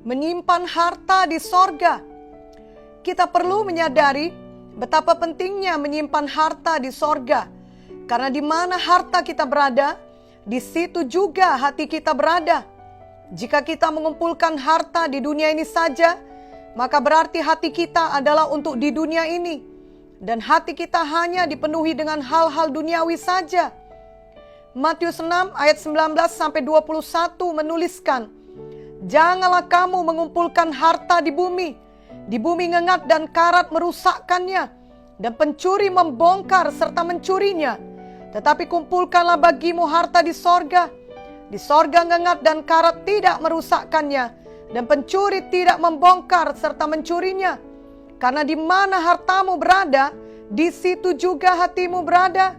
menyimpan harta di sorga. Kita perlu menyadari betapa pentingnya menyimpan harta di sorga. Karena di mana harta kita berada, di situ juga hati kita berada. Jika kita mengumpulkan harta di dunia ini saja, maka berarti hati kita adalah untuk di dunia ini. Dan hati kita hanya dipenuhi dengan hal-hal duniawi saja. Matius 6 ayat 19-21 menuliskan, "Janganlah kamu mengumpulkan harta di bumi. Di bumi ngengat dan karat merusakkannya, dan pencuri membongkar serta mencurinya. Tetapi kumpulkanlah bagimu harta di sorga. Di sorga ngengat dan karat tidak merusakkannya, dan pencuri tidak membongkar serta mencurinya. Karena di mana hartamu berada, di situ juga hatimu berada."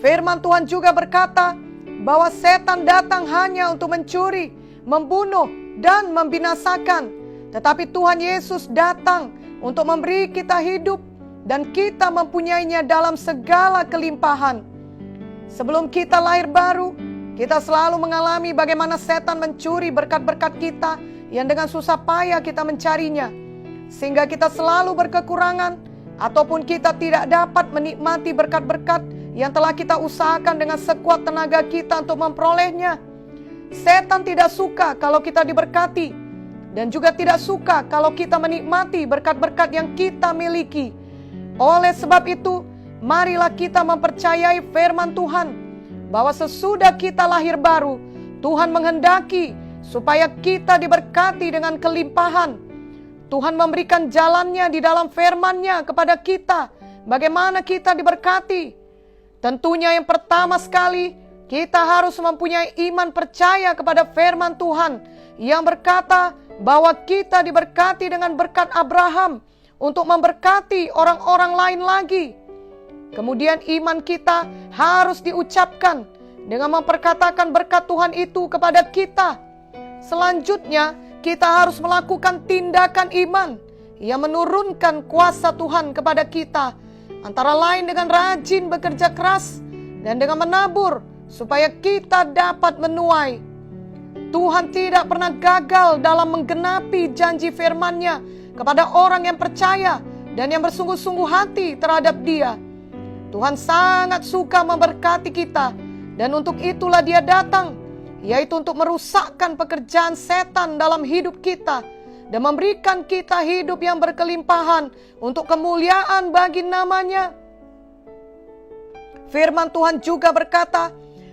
Firman Tuhan juga berkata bahwa setan datang hanya untuk mencuri, membunuh, dan membinasakan. Tetapi Tuhan Yesus datang untuk memberi kita hidup, dan kita mempunyainya dalam segala kelimpahan. Sebelum kita lahir baru, kita selalu mengalami bagaimana setan mencuri berkat-berkat kita yang dengan susah payah kita mencarinya. Sehingga kita selalu berkekurangan, ataupun kita tidak dapat menikmati berkat-berkat yang telah kita usahakan dengan sekuat tenaga kita untuk memperolehnya. Setan tidak suka kalau kita diberkati, dan juga tidak suka kalau kita menikmati berkat-berkat yang kita miliki. Oleh sebab itu, marilah kita mempercayai firman Tuhan, bahwa sesudah kita lahir baru, Tuhan menghendaki supaya kita diberkati dengan kelimpahan. Tuhan memberikan jalannya di dalam firman-Nya kepada kita, bagaimana kita diberkati. Tentunya yang pertama sekali, kita harus mempunyai iman percaya kepada firman Tuhan yang berkata bahwa kita diberkati dengan berkat Abraham untuk memberkati orang-orang lain lagi. Kemudian iman kita harus diucapkan dengan memperkatakan berkat Tuhan itu kepada kita. Selanjutnya, kita harus melakukan tindakan iman yang menurunkan kuasa Tuhan kepada kita, antara lain dengan rajin bekerja keras dan dengan menabur supaya kita dapat menuai. Tuhan tidak pernah gagal dalam menggenapi janji firman-Nya kepada orang yang percaya dan yang bersungguh-sungguh hati terhadap Dia. Tuhan sangat suka memberkati kita, dan untuk itulah Dia datang, yaitu untuk merusakkan pekerjaan setan dalam hidup kita dan memberikan kita hidup yang berkelimpahan untuk kemuliaan bagi nama-Nya. Firman Tuhan juga berkata,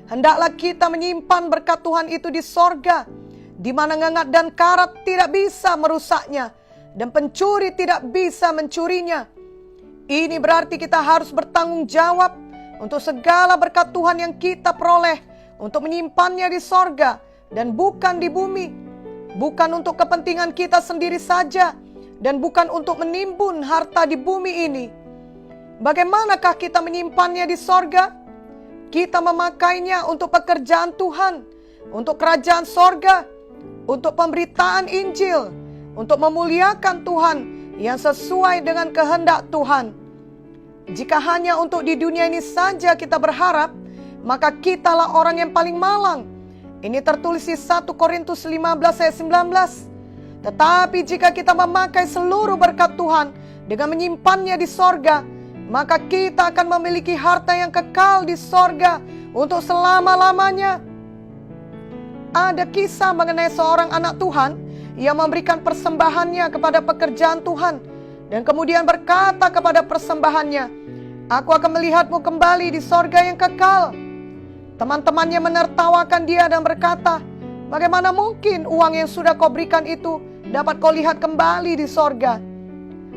hendaklah kita menyimpan berkat Tuhan itu di sorga, di mana ngengat dan karat tidak bisa merusaknya, dan pencuri tidak bisa mencurinya. Ini berarti kita harus bertanggung jawab untuk segala berkat Tuhan yang kita peroleh, untuk menyimpannya di sorga dan bukan di bumi. Bukan untuk kepentingan kita sendiri saja, dan bukan untuk menimbun harta di bumi ini. Bagaimanakah kita menyimpannya di sorga? Kita memakainya untuk pekerjaan Tuhan, untuk kerajaan sorga, untuk pemberitaan Injil, untuk memuliakan Tuhan yang sesuai dengan kehendak Tuhan. Jika hanya untuk di dunia ini saja kita berharap, maka kitalah orang yang paling malang. Ini tertulis di 1 Korintus 15 ayat 19. Tetapi jika kita memakai seluruh berkat Tuhan dengan menyimpannya di sorga, maka kita akan memiliki harta yang kekal di sorga untuk selama-lamanya. Ada kisah mengenai seorang anak Tuhan yang memberikan persembahannya kepada pekerjaan Tuhan, dan kemudian berkata kepada persembahannya, "Aku akan melihatmu kembali di sorga yang kekal." Teman-temannya menertawakan dia dan berkata, "Bagaimana mungkin uang yang sudah kau berikan itu dapat kau lihat kembali di sorga?"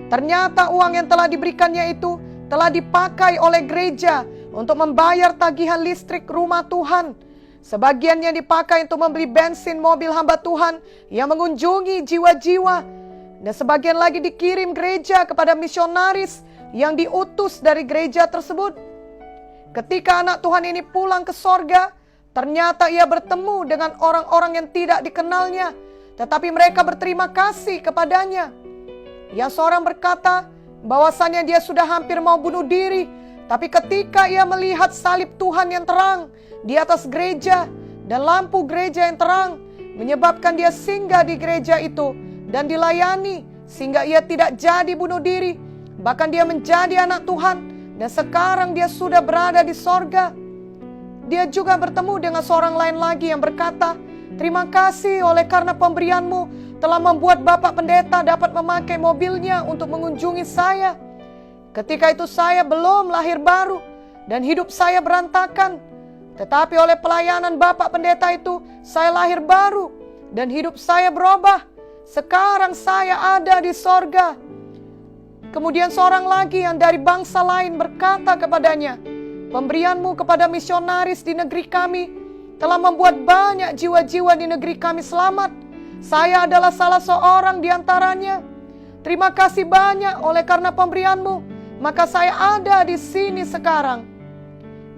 Ternyata uang yang telah diberikannya itu telah dipakai oleh gereja untuk membayar tagihan listrik rumah Tuhan. Sebagiannya dipakai untuk membeli bensin mobil hamba Tuhan yang mengunjungi jiwa-jiwa, dan sebagian lagi dikirim gereja kepada misionaris yang diutus dari gereja tersebut. Ketika anak Tuhan ini pulang ke sorga, ternyata ia bertemu dengan orang-orang yang tidak dikenalnya, tetapi mereka berterima kasih kepadanya. Yang seorang berkata bahwasannya dia sudah hampir mau bunuh diri, tapi ketika ia melihat salib Tuhan yang terang di atas gereja dan lampu gereja yang terang, menyebabkan dia singgah di gereja itu dan dilayani, sehingga ia tidak jadi bunuh diri. Bahkan dia menjadi anak Tuhan, dan sekarang dia sudah berada di sorga. Dia juga bertemu dengan seorang lain lagi yang berkata, "Terima kasih oleh karena pemberianmu telah membuat Bapak Pendeta dapat memakai mobilnya untuk mengunjungi saya. Ketika itu saya belum lahir baru dan hidup saya berantakan. Tetapi oleh pelayanan Bapak Pendeta itu saya lahir baru dan hidup saya berubah. Sekarang saya ada di sorga." Kemudian seorang lagi yang dari bangsa lain berkata kepadanya, "Pemberianmu kepada misionaris di negeri kami telah membuat banyak jiwa-jiwa di negeri kami selamat. Saya adalah salah seorang di antaranya. Terima kasih banyak oleh karena pemberianmu, maka saya ada di sini sekarang."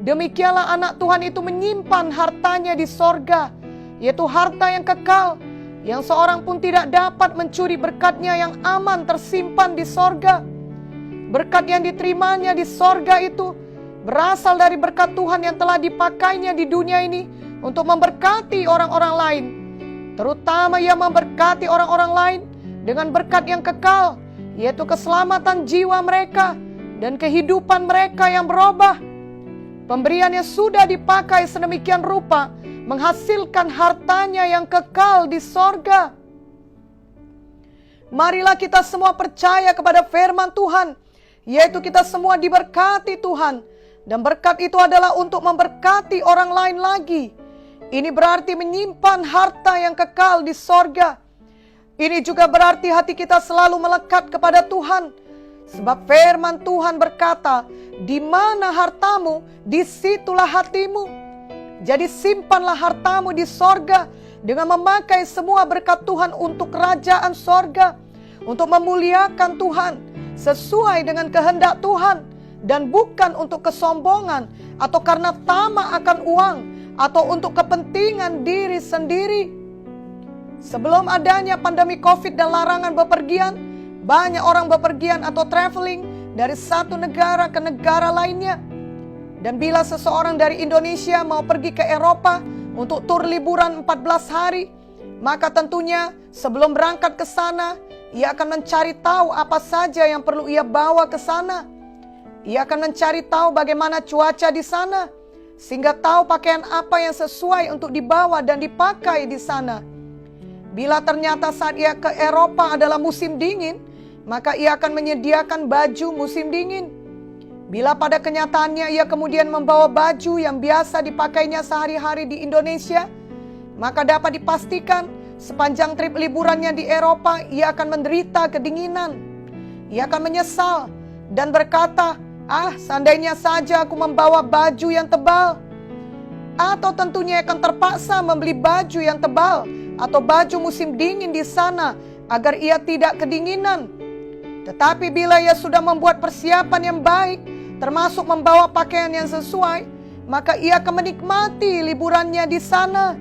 Demikianlah anak Tuhan itu menyimpan hartanya di sorga, yaitu harta yang kekal, yang seorang pun tidak dapat mencuri berkatnya yang aman tersimpan di sorga. Berkat yang diterimanya di sorga itu berasal dari berkat Tuhan yang telah dipakainya di dunia ini untuk memberkati orang-orang lain. Terutama ia memberkati orang-orang lain dengan berkat yang kekal, yaitu keselamatan jiwa mereka dan kehidupan mereka yang berubah. Pemberian yang sudah dipakai sedemikian rupa menghasilkan hartanya yang kekal di sorga. Marilah kita semua percaya kepada firman Tuhan, yaitu kita semua diberkati Tuhan, dan berkat itu adalah untuk memberkati orang lain lagi. Ini berarti menyimpan harta yang kekal di sorga. Ini juga berarti hati kita selalu melekat kepada Tuhan, sebab firman Tuhan berkata, "Di mana hartamu, disitulah hatimu." Jadi simpanlah hartamu di sorga dengan memakai semua berkat Tuhan untuk kerajaan sorga, untuk memuliakan Tuhan sesuai dengan kehendak Tuhan, dan bukan untuk kesombongan atau karena tamak akan uang atau untuk kepentingan diri sendiri. Sebelum adanya pandemi COVID dan larangan bepergian, banyak orang bepergian atau traveling dari satu negara ke negara lainnya. Dan bila seseorang dari Indonesia mau pergi ke Eropa untuk tur liburan 14 hari, maka tentunya sebelum berangkat ke sana, ia akan mencari tahu apa saja yang perlu ia bawa ke sana. Ia akan mencari tahu bagaimana cuaca di sana, sehingga tahu pakaian apa yang sesuai untuk dibawa dan dipakai di sana. Bila ternyata saat ia ke Eropa adalah musim dingin, maka ia akan menyediakan baju musim dingin. Bila pada kenyataannya ia kemudian membawa baju yang biasa dipakainya sehari-hari di Indonesia, maka dapat dipastikan sepanjang trip liburannya di Eropa ia akan menderita kedinginan. Ia akan menyesal dan berkata, seandainya saja aku membawa baju yang tebal. Atau tentunya akan terpaksa membeli baju yang tebal atau baju musim dingin di sana agar ia tidak kedinginan. Tetapi bila ia sudah membuat persiapan yang baik, termasuk membawa pakaian yang sesuai, maka ia akan menikmati liburannya di sana.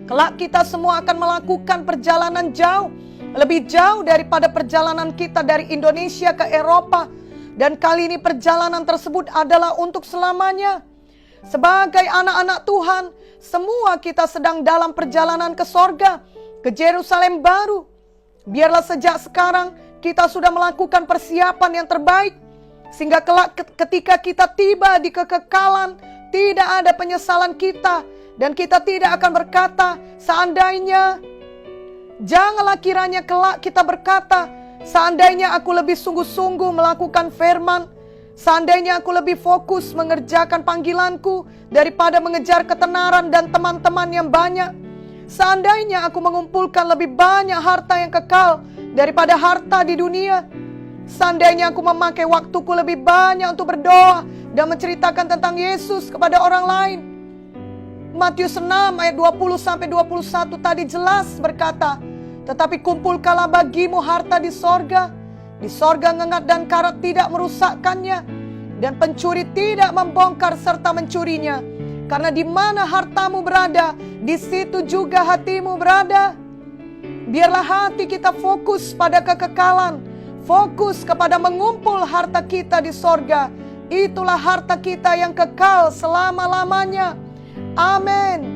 Kelak kita semua akan melakukan perjalanan jauh, lebih jauh daripada perjalanan kita dari Indonesia ke Eropa. Dan kali ini perjalanan tersebut adalah untuk selamanya. Sebagai anak-anak Tuhan, semua kita sedang dalam perjalanan ke sorga, ke Yerusalem baru. Biarlah sejak sekarang kita sudah melakukan persiapan yang terbaik, sehingga kelak ketika kita tiba di kekekalan, tidak ada penyesalan kita, dan kita tidak akan berkata, seandainya. Janganlah kiranya kelak kita berkata, seandainya aku lebih sungguh-sungguh melakukan firman, seandainya aku lebih fokus mengerjakan panggilanku daripada mengejar ketenaran dan teman-teman yang banyak, seandainya aku mengumpulkan lebih banyak harta yang kekal daripada harta di dunia, seandainya aku memakai waktuku lebih banyak untuk berdoa dan menceritakan tentang Yesus kepada orang lain. Matius 6 ayat 20-21 tadi jelas berkata, tetapi kumpulkanlah bagimu harta di sorga. Di sorga ngengat dan karat tidak merusakkannya, dan pencuri tidak membongkar serta mencurinya. Karena di mana hartamu berada, di situ juga hatimu berada. Biarlah hati kita fokus pada kekekalan, fokus kepada mengumpul harta kita di sorga. Itulah harta kita yang kekal selama-lamanya. Amin.